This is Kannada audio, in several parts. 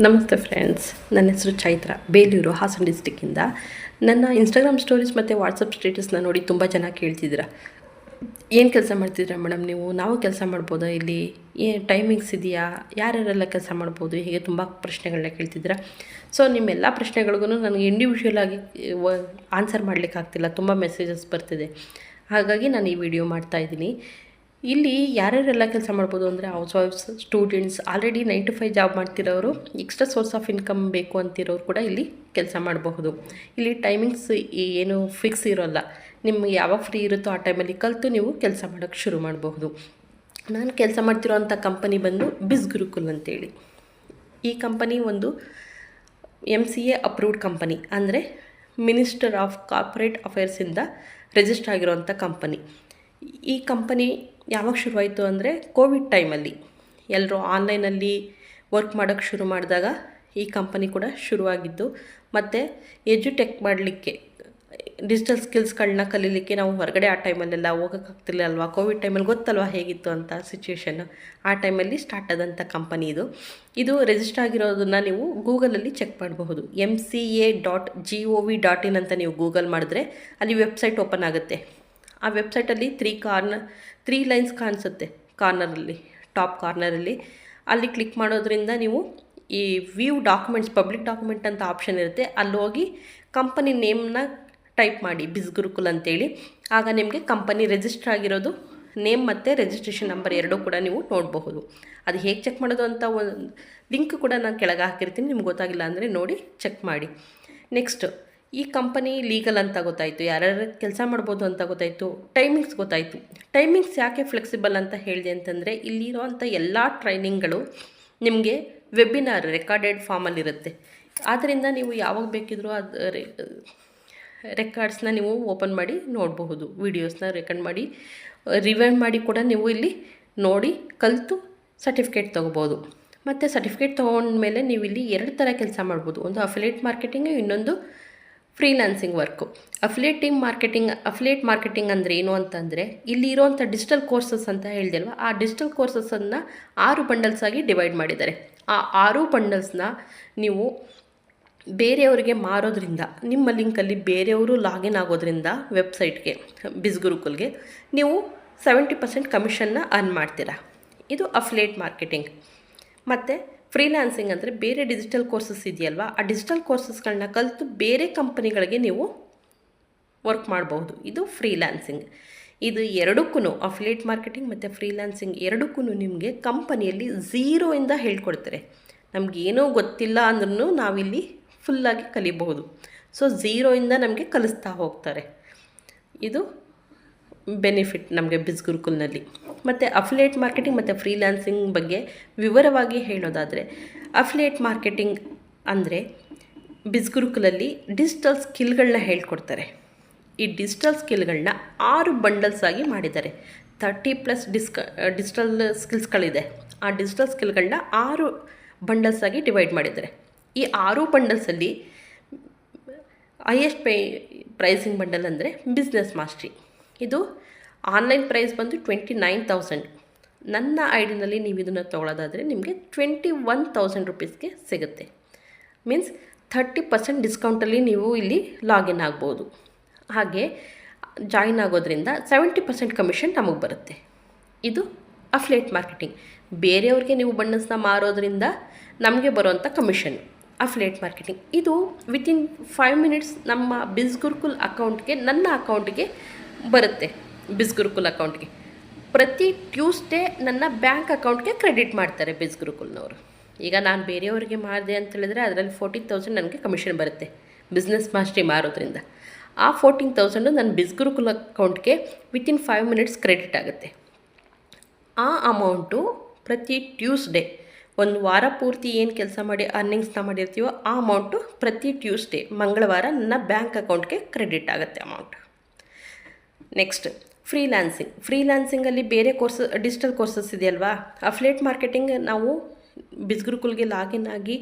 ನಮಸ್ತೆ ಫ್ರೆಂಡ್ಸ್, ನನ್ನ ಹೆಸರು ಚೈತ್ರ, ಬೇಲೂರು, ಹಾಸನ ಡಿಸ್ಟಿಕ್ಕಿಂದ. ನನ್ನ ಇನ್ಸ್ಟಾಗ್ರಾಮ್ ಸ್ಟೋರೀಸ್ ಮತ್ತು ವಾಟ್ಸಪ್ ಸ್ಟೇಟಸ್ನ ನೋಡಿ ತುಂಬ ಜನ ಕೇಳ್ತಿದ್ದೀರ, ಏನು ಕೆಲಸ ಮಾಡ್ತಿದ್ದೀರಾ ಮೇಡಮ್ ನೀವು, ನಾವು ಕೆಲಸ ಮಾಡ್ಬೋದಾ ಇಲ್ಲಿ, ಟೈಮಿಂಗ್ಸ್ ಇದೆಯಾ, ಯಾರ್ಯಾರೆಲ್ಲ ಕೆಲಸ ಮಾಡ್ಬೋದು, ಹೀಗೆ ತುಂಬ ಪ್ರಶ್ನೆಗಳನ್ನ ಕೇಳ್ತಿದ್ದೀರ. ಸೊ ನಿಮ್ಮೆಲ್ಲ ಪ್ರಶ್ನೆಗಳಿಗೂ ನನಗೆ ಇಂಡಿವಿಜುವಲ್ ಆಗಿ ಆನ್ಸರ್ ಮಾಡಲಿಕ್ಕಾಗ್ತಿಲ್ಲ, ತುಂಬ ಮೆಸೇಜಸ್ ಬರ್ತಿದೆ. ಹಾಗಾಗಿ ನಾನು ಈ ವಿಡಿಯೋ ಮಾಡ್ತಾಯಿದ್ದೀನಿ. ಇಲ್ಲಿ ಯಾರ್ಯಾರೆಲ್ಲ ಕೆಲಸ ಮಾಡ್ಬೋದು ಅಂದರೆ ಹೌಸ್ ವೈಫ್ಸ್, ಸ್ಟೂಡೆಂಟ್ಸ್, ಆಲ್ರೆಡಿ 9 to 5 ಜಾಬ್ ಮಾಡ್ತಿರೋರು, ಎಕ್ಸ್ಟ್ರಾ ಸೋರ್ಸ್ ಆಫ್ ಇನ್ಕಮ್ ಬೇಕು ಅಂತಿರೋರು ಕೂಡ ಇಲ್ಲಿ ಕೆಲಸ ಮಾಡಬಹುದು. ಇಲ್ಲಿ ಟೈಮಿಂಗ್ಸ್ ಏನು ಫಿಕ್ಸ್ ಇರೋಲ್ಲ, ನಿಮ್ಗೆ ಯಾವಾಗ ಫ್ರೀ ಇರುತ್ತೋ ಆ ಟೈಮಲ್ಲಿ ಕಲಿತು ನೀವು ಕೆಲಸ ಮಾಡೋಕ್ಕೆ ಶುರು ಮಾಡಬಹುದು. ನಾನು ಕೆಲಸ ಮಾಡ್ತಿರೋ ಅಂಥ ಕಂಪನಿ ಬಂದು ಬಿಸ್ ಗುರುಕುಲ್ ಅಂತೇಳಿ. ಈ ಕಂಪನಿ ಒಂದು MCA ಅಪ್ರೂವ್ಡ್ ಕಂಪನಿ, ಅಂದರೆ ಮಿನಿಸ್ಟರ್ ಆಫ್ ಕಾರ್ಪೊರೇಟ್ ಅಫೇರ್ಸಿಂದ ರಿಜಿಸ್ಟರ್ ಆಗಿರೋವಂಥ ಕಂಪನಿ. ಈ ಕಂಪನಿ ಯಾವಾಗ ಶುರುವಾಯಿತು ಅಂದರೆ ಕೋವಿಡ್ ಟೈಮಲ್ಲಿ ಎಲ್ಲರೂ ಆನ್ಲೈನಲ್ಲಿ ವರ್ಕ್ ಮಾಡೋಕ್ಕೆ ಶುರು ಮಾಡಿದಾಗ ಈ ಕಂಪನಿ ಕೂಡ ಶುರುವಾಗಿದ್ದು. ಮತ್ತು ಎಜುಟೆಕ್ ಮಾಡಲಿಕ್ಕೆ, ಡಿಜಿಟಲ್ ಸ್ಕಿಲ್ಸ್ಗಳನ್ನ ಕಲೀಲಿಕ್ಕೆ ನಾವು ಹೊರಗಡೆ ಆ ಟೈಮಲ್ಲೆಲ್ಲ ಹೋಗೋಕ್ಕಾಗ್ತಿಲ್ಲ ಅಲ್ವಾ, ಕೋವಿಡ್ ಟೈಮಲ್ಲಿ ಗೊತ್ತಲ್ವ ಹೇಗಿತ್ತು ಅಂತ ಸಿಚುವೇಶನ್ನು. ಆ ಟೈಮಲ್ಲಿ ಸ್ಟಾರ್ಟ್ ಆದಂಥ ಕಂಪನಿ ಇದು ರಿಜಿಸ್ಟರ್ ಆಗಿರೋದನ್ನು ನೀವು ಗೂಗಲಲ್ಲಿ ಚೆಕ್ ಮಾಡಬಹುದು. MCA.gov.in ಅಂತ ನೀವು ಗೂಗಲ್ ಮಾಡಿದ್ರೆ ಅಲ್ಲಿ ವೆಬ್ಸೈಟ್ ಓಪನ್ ಆಗುತ್ತೆ. ಆ ವೆಬ್ಸೈಟಲ್ಲಿ 3 ಲೈನ್ಸ್ ಕಾಣಿಸುತ್ತೆ ಕಾರ್ನರಲ್ಲಿ, ಟಾಪ್ ಕಾರ್ನರಲ್ಲಿ. ಅಲ್ಲಿ ಕ್ಲಿಕ್ ಮಾಡೋದ್ರಿಂದ ನೀವು ಈ ವ್ಯೂ ಡಾಕ್ಯುಮೆಂಟ್ಸ್, ಪಬ್ಲಿಕ್ ಡಾಕ್ಯುಮೆಂಟ್ ಅಂತ ಆಪ್ಷನ್ ಇರುತ್ತೆ, ಅಲ್ಲಿ ಹೋಗಿ ಕಂಪನಿ ನೇಮ್ನ ಟೈಪ್ ಮಾಡಿ, ಬಿಸ್ ಗುರುಕುಲ್ ಅಂತೇಳಿ. ಆಗ ನಿಮಗೆ ಕಂಪನಿ ರಿಜಿಸ್ಟರ್ ಆಗಿರೋದು ನೇಮ್ ಮತ್ತು ರಿಜಿಸ್ಟ್ರೇಷನ್ ನಂಬರ್ ಎರಡೂ ಕೂಡ ನೀವು ನೋಡಬಹುದು. ಅದು ಹೇಗೆ ಚೆಕ್ ಮಾಡೋದು ಅಂತ ಒಂದು ಲಿಂಕ್ ಕೂಡ ನಾನು ಕೆಳಗೆ ಹಾಕಿರ್ತೀನಿ, ನಿಮ್ಗೆ ಗೊತ್ತಾಗಿಲ್ಲ ಅಂದರೆ ನೋಡಿ ಚೆಕ್ ಮಾಡಿ. ನೆಕ್ಸ್ಟ್, ಈ ಕಂಪನಿ ಲೀಗಲ್ ಅಂತ ಗೊತ್ತಾಯಿತು, ಯಾರ್ಯಾರು ಕೆಲಸ ಮಾಡ್ಬೋದು ಅಂತ ಗೊತ್ತಾಯಿತು. ಟೈಮಿಂಗ್ಸ್ ಗೊತ್ತಾಯಿತು. ಟೈಮಿಂಗ್ಸ್ ಯಾಕೆ ಫ್ಲೆಕ್ಸಿಬಲ್ ಅಂತ ಹೇಳಿದೆ ಅಂತಂದರೆ, ಇಲ್ಲಿರೋವಂಥ ಎಲ್ಲ ಟ್ರೈನಿಂಗ್ಗಳು ನಿಮಗೆ ವೆಬಿನಾರ್ ರೆಕಾರ್ಡೆಡ್ ಫಾರ್ಮಲ್ಲಿರುತ್ತೆ. ಆದ್ದರಿಂದ ನೀವು ಯಾವಾಗ ಬೇಕಿದ್ರೂ ಅದು ರೆಕಾರ್ಡ್ಸ್ನ ನೀವು ಓಪನ್ ಮಾಡಿ ನೋಡಬಹುದು. ವೀಡಿಯೋಸ್ನ ರೆಕಾರ್ಡ್ ಮಾಡಿ ರಿವೈಂಡ್ ಮಾಡಿ ಕೂಡ ನೀವು ಇಲ್ಲಿ ನೋಡಿ ಕಲಿತು ಸರ್ಟಿಫಿಕೇಟ್ ತೊಗೋಬೋದು. ಮತ್ತು ಸರ್ಟಿಫಿಕೇಟ್ ತೊಗೊಂಡ್ಮೇಲೆ ನೀವು ಇಲ್ಲಿ 2 ಥರ ಕೆಲಸ ಮಾಡ್ಬೋದು. ಒಂದು ಅಫಿಲಿಯೇಟ್ ಮಾರ್ಕೆಟಿಂಗು, ಇನ್ನೊಂದು ಫ್ರೀಲಾನ್ಸಿಂಗ್ ವರ್ಕು. ಅಫಿಲಿಯೇಟ್ ಮಾರ್ಕೆಟಿಂಗ್ ಅಂದರೆ ಏನು ಅಂತಂದರೆ, ಇಲ್ಲಿ ಇರೋವಂಥ ಡಿಜಿಟಲ್ ಕೋರ್ಸಸ್ ಅಂತ ಹೇಳಿದೆ ಅಲ್ವಾ, ಆ ಡಿಜಿಟಲ್ ಕೋರ್ಸಸನ್ನು 6 ಬಂಡಲ್ಸ್ ಆಗಿ ಡಿವೈಡ್ ಮಾಡಿದ್ದಾರೆ. ಆ 6 ಬಂಡಲ್ಸ್ನ ನೀವು ಬೇರೆಯವರಿಗೆ ಮಾರೋದ್ರಿಂದ, ನಿಮ್ಮ ಲಿಂಕಲ್ಲಿ ಬೇರೆಯವರು ಲಾಗಿನ್ ಆಗೋದ್ರಿಂದ ವೆಬ್ಸೈಟ್ಗೆ, ಬಿಸ್ ಗುರುಕುಲ್ಗೆ, ನೀವು 70% ಕಮಿಷನ್ನ ಅರ್ನ್ ಮಾಡ್ತೀರಾ. ಇದು ಅಫಿಲಿಯೇಟ್ ಮಾರ್ಕೆಟಿಂಗ್. ಮತ್ತು ಫ್ರೀಲಾನ್ಸಿಂಗ್ ಅಂದರೆ ಬೇರೆ ಡಿಜಿಟಲ್ ಕೋರ್ಸಸ್ ಇದೆಯಲ್ವ, ಆ ಡಿಜಿಟಲ್ ಕೋರ್ಸಸ್ಗಳನ್ನ ಕಲಿತು ಬೇರೆ ಕಂಪನಿಗಳಿಗೆ ನೀವು ವರ್ಕ್ ಮಾಡಬಹುದು. ಇದು ಫ್ರೀಲಾನ್ಸಿಂಗ್. ಇದು ಎರಡಕ್ಕೂ, ಅಫಿಲಿಯೇಟ್ ಮಾರ್ಕೆಟಿಂಗ್ ಮತ್ತು ಫ್ರೀಲಾನ್ಸಿಂಗ್ ಎರಡಕ್ಕೂ ನಿಮಗೆ ಕಂಪನಿಯಲ್ಲಿ 0ಇಂದ ಹೇಳ್ಕೊಡ್ತಾರೆ. ನಮಗೇನೂ ಗೊತ್ತಿಲ್ಲ ಅಂದ್ರೂ ನಾವಿಲ್ಲಿ ಫುಲ್ಲಾಗಿ ಕಲಿಬಹುದು. ಸೊ 0ಇಂದ ನಮಗೆ ಕಲಿಸ್ತಾ ಹೋಗ್ತಾರೆ. ಇದು ಬೆನಿಫಿಟ್ ನಮಗೆ ಬಿಸ್ ಗುರುಕುಲ್ನಲ್ಲಿ. ಮತ್ತು ಅಫಿಲಿಯೇಟ್ ಮಾರ್ಕೆಟಿಂಗ್ ಮತ್ತು ಫ್ರೀಲಾನ್ಸಿಂಗ್ ಬಗ್ಗೆ ವಿವರವಾಗಿ ಹೇಳೋದಾದರೆ, ಅಫಿಲಿಯೇಟ್ ಮಾರ್ಕೆಟಿಂಗ್ ಅಂದರೆ ಬಿಸ್ ಗುರುಕುಲಲ್ಲಿ ಡಿಜಿಟಲ್ ಸ್ಕಿಲ್ಗಳನ್ನ ಹೇಳ್ಕೊಡ್ತಾರೆ. ಈ ಡಿಜಿಟಲ್ ಸ್ಕಿಲ್ಗಳನ್ನ 6 ಬಂಡಲ್ಸ್ ಆಗಿ ಮಾಡಿದ್ದಾರೆ. 30+ ಡಿಜಿಟಲ್ ಸ್ಕಿಲ್ಸ್ಗಳಿದೆ. ಆ ಡಿಜಿಟಲ್ ಸ್ಕಿಲ್ಗಳನ್ನ 6 ಬಂಡಲ್ಸ್ ಆಗಿ ಡಿವೈಡ್ ಮಾಡಿದ್ದಾರೆ. ಈ 6 ಬಂಡಲ್ಸಲ್ಲಿ ಹೈಯೆಸ್ಟ್ ಪ್ರೈಸಿಂಗ್ ಬಂಡಲ್ ಅಂದರೆ ಬಿಸ್ನೆಸ್ ಮಾಸ್ಟ್ರಿ. ಇದು ಆನ್ಲೈನ್ ಪ್ರೈಸ್ ಬಂದು 29,000. ನನ್ನ ಐಡಿನಲ್ಲಿ ನೀವು ಇದನ್ನು ತೊಗೊಳ್ಳೋದಾದರೆ ನಿಮಗೆ 21,000 ರುಪೀಸ್ಗೆ ಸಿಗುತ್ತೆ. ಮೀನ್ಸ್ 30% ಡಿಸ್ಕೌಂಟಲ್ಲಿ ನೀವು ಇಲ್ಲಿ ಲಾಗಿನ್ ಆಗ್ಬೋದು. ಹಾಗೆ ಜಾಯಿನ್ ಆಗೋದ್ರಿಂದ 70% ಕಮಿಷನ್ ನಮಗೆ ಬರುತ್ತೆ. ಇದು ಅಫಿಲಿಯೇಟ್ ಮಾರ್ಕೆಟಿಂಗ್. ಬೇರೆಯವ್ರಿಗೆ ನೀವು ಬಂಡಲ್ಸ್ನ ಮಾರೋದ್ರಿಂದ ನಮಗೆ ಬರುವಂಥ ಕಮಿಷನ್ ಅಫಿಲಿಯೇಟ್ ಮಾರ್ಕೆಟಿಂಗ್. ಇದು ವಿತಿನ್ 5 ಮಿನಿಟ್ಸ್ ನಮ್ಮ ಬಿಸ್ ಗುರುಕುಲ್ ಅಕೌಂಟ್ಗೆ, ನನ್ನ ಅಕೌಂಟ್ಗೆ ಬರುತ್ತೆ. ಬಿಸ್ ಗುರುಕುಲ್ ಅಕೌಂಟ್ಗೆ ಪ್ರತಿ ಟ್ಯೂಸ್ಡೇ ನನ್ನ ಬ್ಯಾಂಕ್ ಅಕೌಂಟ್ಗೆ ಕ್ರೆಡಿಟ್ ಮಾಡ್ತಾರೆ ಬಿಸ್ ಗುರುಕುಲ್ನವರು. ಈಗ ನಾನು ಬೇರೆಯವರಿಗೆ ಮಾರಿದೆ ಅಂತ ಹೇಳಿದ್ರೆ ಅದರಲ್ಲಿ 14,000 ನನಗೆ ಕಮಿಷನ್ ಬರುತ್ತೆ ಬಿಸ್ನೆಸ್ ಮಾಸ್ಟ್ರಿ ಮಾರೋದ್ರಿಂದ. ಆ 14,000 ನನ್ನ ಬಿಸ್ ಗುರುಕುಲ್ ಅಕೌಂಟ್ಗೆ ವಿತಿನ್ 5 ಮಿನಿಟ್ಸ್ ಕ್ರೆಡಿಟ್ ಆಗುತ್ತೆ. ಆ ಅಮೌಂಟು ಪ್ರತಿ ಟ್ಯೂಸ್ಡೇ, ಒಂದು ವಾರ ಪೂರ್ತಿ ಏನು ಕೆಲಸ ಮಾಡಿ ಅರ್ನಿಂಗ್ಸ್ನ ಮಾಡಿರ್ತೀವೋ ಆ ಅಮೌಂಟು ಪ್ರತಿ ಟ್ಯೂಸ್ಡೇ, ಮಂಗಳವಾರ ನನ್ನ ಬ್ಯಾಂಕ್ ಅಕೌಂಟ್ಗೆ ಕ್ರೆಡಿಟ್ ಆಗುತ್ತೆ ಅಮೌಂಟ್. ನೆಕ್ಸ್ಟ್, ಫ್ರೀಲಾನ್ಸಿಂಗಲ್ಲಿ ಬೇರೆ ಡಿಜಿಟಲ್ ಕೋರ್ಸಸ್ ಇದೆಯಲ್ವಾ. ಅಫಿಲಿಯೇಟ್ ಮಾರ್ಕೆಟಿಂಗ್ ನಾವು ಬಿಸ್ ಗುರುಕುಲ್ಗೆ ಲಾಗಿನ್ ಆಗಿ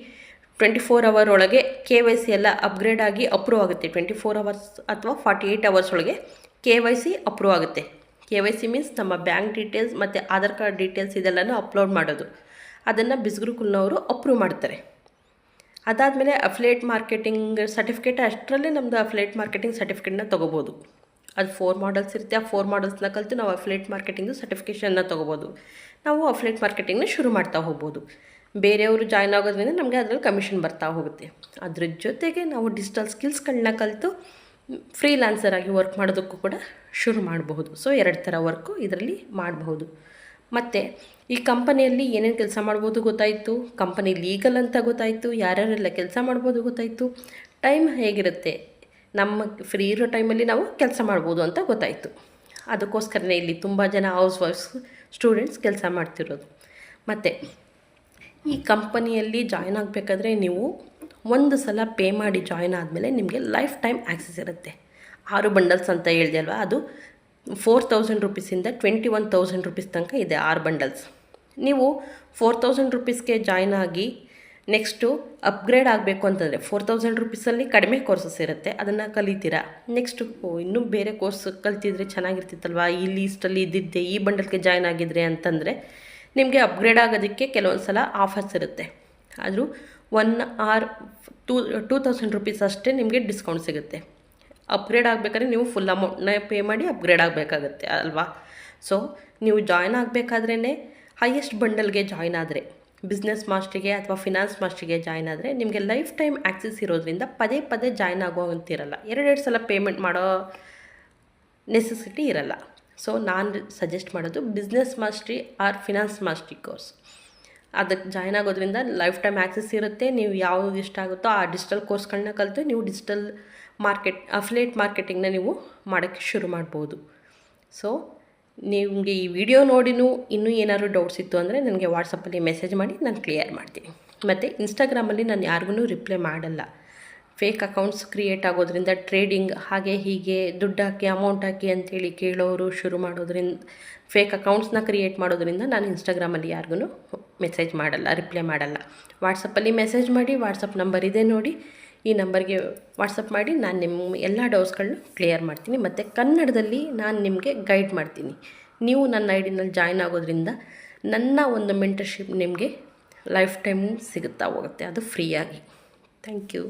24 ಅವರ್ ಒಳಗೆ KYC ಎಲ್ಲ ಅಪ್ಗ್ರೇಡ್ ಆಗಿ ಅಪ್ರೂವ್ ಆಗುತ್ತೆ. 24 ಅವರ್ಸ್ ಅಥವಾ 48 ಅವರ್ಸ್ ಒಳಗೆ KYC ಅಪ್ರೂವ್ ಆಗುತ್ತೆ. KYC ಮೀನ್ಸ್ ನಮ್ಮ ಬ್ಯಾಂಕ್ ಡೀಟೇಲ್ಸ್ ಮತ್ತು ಆಧಾರ್ ಕಾರ್ಡ್ ಡೀಟೇಲ್ಸ್ ಇದೆಲ್ಲನೂ ಅಪ್ಲೋಡ್ ಮಾಡೋದು. ಅದನ್ನು ಬಿಸ್ ಗುರುಕುಲ್ನವರು ಅಪ್ರೂವ್ ಮಾಡ್ತಾರೆ. ಅದಾದಮೇಲೆ ಅಫಿಲಿಯೇಟ್ ಮಾರ್ಕೆಟಿಂಗ್ ಸರ್ಟಿಫಿಕೇಟ್ ಅಷ್ಟರಲ್ಲೇ ನಮ್ಮದು ಅಫಿಲಿಯೇಟ್ ಮಾರ್ಕೆಟಿಂಗ್ ಸರ್ಟಿಫಿಕೇಟ್ನ ತೊಗೋಬೋದು. ಅದು 4 ಮಾಡಲ್ಸ್ ಇರುತ್ತೆ. ಆ 4 ಮಾಡಲ್ಸ್ನ ಕಲಿತು ನಾವು ಅಫಿಲಿಯೇಟ್ ಮಾರ್ಕೆಟಿಂಗು ಸರ್ಟಿಫಿಕೇಷನ್ನ ತೊಗೋಬೋದು. ನಾವು ಅಫಿಲಿಯೇಟ್ ಮಾರ್ಕೆಟಿಂಗ್ನ ಶುರು ಮಾಡ್ತಾ ಹೋಗ್ಬೋದು. ಬೇರೆಯವರು ಜಾಯ್ನ್ ಆಗೋದ್ರಿಂದ ನಮಗೆ ಅದರಲ್ಲಿ ಕಮಿಷನ್ ಬರ್ತಾ ಹೋಗುತ್ತೆ. ಅದ್ರ ಜೊತೆಗೆ ನಾವು ಡಿಜಿಟಲ್ ಸ್ಕಿಲ್ಸ್ಗಳನ್ನ ಕಲಿತು ಫ್ರೀಲಾನ್ಸರ್ ಆಗಿ ವರ್ಕ್ ಮಾಡೋದಕ್ಕೂ ಕೂಡ ಶುರು ಮಾಡಬಹುದು. ಸೊ 2 ಥರ ವರ್ಕು ಇದರಲ್ಲಿ ಮಾಡಬಹುದು. ಮತ್ತು ಈ ಕಂಪನಿಯಲ್ಲಿ ಏನೇನು ಕೆಲಸ ಮಾಡ್ಬೋದು ಗೊತ್ತಾಯಿತು, ಕಂಪನಿ ಲೀಗಲ್ ಅಂತ ಗೊತ್ತಾಯಿತು, ಯಾರ್ಯಾರೆಲ್ಲ ಕೆಲಸ ಮಾಡ್ಬೋದು ಗೊತ್ತಾಯಿತು, ಟೈಮ್ ಹೇಗಿರುತ್ತೆ, ನಮ್ಮ ಫ್ರೀ ಇರೋ ಟೈಮಲ್ಲಿ ನಾವು ಕೆಲಸ ಮಾಡ್ಬೋದು ಅಂತ ಗೊತ್ತಾಯಿತು. ಅದಕ್ಕೋಸ್ಕರನೇ ಇಲ್ಲಿ ತುಂಬ ಜನ ಹೌಸ್ ವೈಫ್ಸ್ ಸ್ಟೂಡೆಂಟ್ಸ್ ಕೆಲಸ ಮಾಡ್ತಿರೋದು. ಮತ್ತು ಈ ಕಂಪನಿಯಲ್ಲಿ ಜಾಯ್ನ್ ಆಗಬೇಕಾದ್ರೆ ನೀವು ಒಂದು ಸಲ ಪೇ ಮಾಡಿ ಜಾಯ್ನ್ ಆದಮೇಲೆ ನಿಮಗೆ ಲೈಫ್ ಟೈಮ್ ಆ್ಯಕ್ಸೆಸ್ ಇರುತ್ತೆ. 6 ಬಂಡಲ್ಸ್ ಅಂತ ಹೇಳಿದೆ ಅಲ್ವಾ, ಅದು 4000 ರುಪೀಸಿಂದ 21,000 ರುಪೀಸ್ ತನಕ ಇದೆ 6 ಬಂಡಲ್ಸ್. ನೀವು 4000 ರುಪೀಸ್ಗೆ ಜಾಯ್ನ್ ಆಗಿ ನೆಕ್ಸ್ಟು ಅಪ್ಗ್ರೇಡ್ ಆಗಬೇಕು ಅಂತಂದರೆ 4000 ರುಪೀಸಲ್ಲಿ ಕಡಿಮೆ ಕೋರ್ಸಸ್ ಇರುತ್ತೆ, ಅದನ್ನು ಕಲಿತೀರಾ. ನೆಕ್ಸ್ಟು ಇನ್ನೂ ಬೇರೆ ಕೋರ್ಸ್ ಕಲ್ತಿದ್ರೆ ಚೆನ್ನಾಗಿರ್ತಿತ್ತಲ್ವ, ಈ ಲೀಸ್ಟಲ್ಲಿ ಇದ್ದಿದ್ದೆ ಈ ಬಂಡಲ್ಗೆ ಜಾಯ್ನ್ ಆಗಿದ್ರೆ ಅಂತಂದರೆ ನಿಮಗೆ ಅಪ್ಗ್ರೇಡ್ ಆಗೋದಕ್ಕೆ ಕೆಲವೊಂದು ಸಲ ಆಫರ್ಸ್ ಇರುತ್ತೆ. ಆದರೂ 1 ಆರ್ 2000 ರುಪೀಸ್ ಅಷ್ಟೇ ನಿಮಗೆ ಡಿಸ್ಕೌಂಟ್ ಸಿಗುತ್ತೆ. ಅಪ್ಗ್ರೇಡ್ ಆಗಬೇಕಾದ್ರೆ ನೀವು ಫುಲ್ ಅಮೌಂಟ್ನ ಪೇ ಮಾಡಿ ಅಪ್ಗ್ರೇಡ್ ಆಗಬೇಕಾಗತ್ತೆ ಅಲ್ವಾ. ಸೊ ನೀವು ಜಾಯ್ನ್ ಆಗಬೇಕಾದ್ರೇ ಹೈಯೆಸ್ಟ್ ಬಂಡಲ್ಗೆ ಜಾಯ್ನ್ ಆದರೆ, ಬಿಸ್ನೆಸ್ ಮಾಸ್ಟ್ರಿಗೆ ಅಥವಾ ಫಿನಾನ್ಸ್ ಮಾಸ್ಟ್ರಿಗೆ ಜಾಯ್ನ್ ಆದರೆ ನಿಮಗೆ ಲೈಫ್ ಟೈಮ್ ಆ್ಯಕ್ಸೆಸ್ ಇರೋದ್ರಿಂದ ಪದೇ ಪದೇ ಜಾಯ್ನ್ ಆಗೋವಂತಿರಲ್ಲ, 2 ಸಲ ಪೇಮೆಂಟ್ ಮಾಡೋ ನೆಸೆಸಿಟಿ ಇರಲ್ಲ. ಸೊ ನಾನು ಸಜೆಸ್ಟ್ ಮಾಡೋದು business mastery or finance mastery course. ಅದಕ್ಕೆ ಜಾಯ್ನ್ ಆಗೋದ್ರಿಂದ ಲೈಫ್ ಟೈಮ್ ಆ್ಯಕ್ಸೆಸ್ ಇರುತ್ತೆ. ನೀವು ಯಾವುದು ಇಷ್ಟ ಆಗುತ್ತೋ ಆ ಡಿಜಿಟಲ್ ಕೋರ್ಸ್ಗಳನ್ನ ಕಲಿತು ನೀವು ಡಿಜಿಟಲ್ ಅಫಿಲಿಯೇಟ್ ಮಾರ್ಕೆಟಿಂಗ್ನ ನೀವು ಮಾಡೋಕ್ಕೆ ಶುರು ಮಾಡ್ಬೋದು. ಸೊ ನಿಮಗೆ ಈ ವಿಡಿಯೋ ನೋಡಿನೂ ಇನ್ನೂ ಏನಾದರೂ ಡೌಟ್ಸ್ ಇತ್ತು ಅಂದರೆ ನನಗೆ ವಾಟ್ಸಪ್ಪಲ್ಲಿ ಮೆಸೇಜ್ ಮಾಡಿ ನಾನು ಕ್ಲಿಯರ್ ಮಾಡ್ತೀನಿ. ಮತ್ತು ಇನ್ಸ್ಟಾಗ್ರಾಮಲ್ಲಿ ನಾನು ಯಾರಿಗೂ ರಿಪ್ಲೈ ಮಾಡಲ್ಲ. ಫೇಕ್ ಅಕೌಂಟ್ಸ್ ಕ್ರಿಯೇಟ್ ಆಗೋದ್ರಿಂದ ಟ್ರೇಡಿಂಗ್ ಹಾಗೆ ಹೀಗೆ ದುಡ್ಡು ಹಾಕಿ ಅಮೌಂಟ್ ಹಾಕಿ ಅಂತೇಳಿ ಕೇಳೋರು ಶುರು ಮಾಡೋದ್ರಿಂದ, ಫೇಕ್ ಅಕೌಂಟ್ಸ್ನ ಕ್ರಿಯೇಟ್ ಮಾಡೋದ್ರಿಂದ ನಾನು ಇನ್ಸ್ಟಾಗ್ರಾಮಲ್ಲಿ ಯಾರಿಗೂ ಮೆಸೇಜ್ ಮಾಡಲ್ಲ, ರಿಪ್ಲೈ ಮಾಡಲ್ಲ. ವಾಟ್ಸಪ್ಪಲ್ಲಿ ಮೆಸೇಜ್ ಮಾಡಿ, ವಾಟ್ಸಪ್ ನಂಬರ್ ಇದೆ ನೋಡಿ, ಈ ನಂಬರ್ಗೆ ವಾಟ್ಸಪ್ ಮಾಡಿ ನಾನು ನಿಮ್ಮ ಎಲ್ಲ ಡೌಟ್ಸ್ಗಳನ್ನ ಕ್ಲಿಯರ್ ಮಾಡ್ತೀನಿ. ಮತ್ತು ಕನ್ನಡದಲ್ಲಿ ನಾನು ನಿಮಗೆ ಗೈಡ್ ಮಾಡ್ತೀನಿ. ನೀವು ನನ್ನ ಐಡಿನಲ್ಲಿ ಜಾಯ್ನ್ ಆಗೋದ್ರಿಂದ ನನ್ನ ಒಂದು ಮೆಂಟರ್ಶಿಪ್ ನಿಮಗೆ ಲೈಫ್ ಟೈಮ್ ಸಿಗುತ್ತಾ ಹೋಗುತ್ತೆ, ಅದು ಫ್ರೀಯಾಗಿ. Thank you.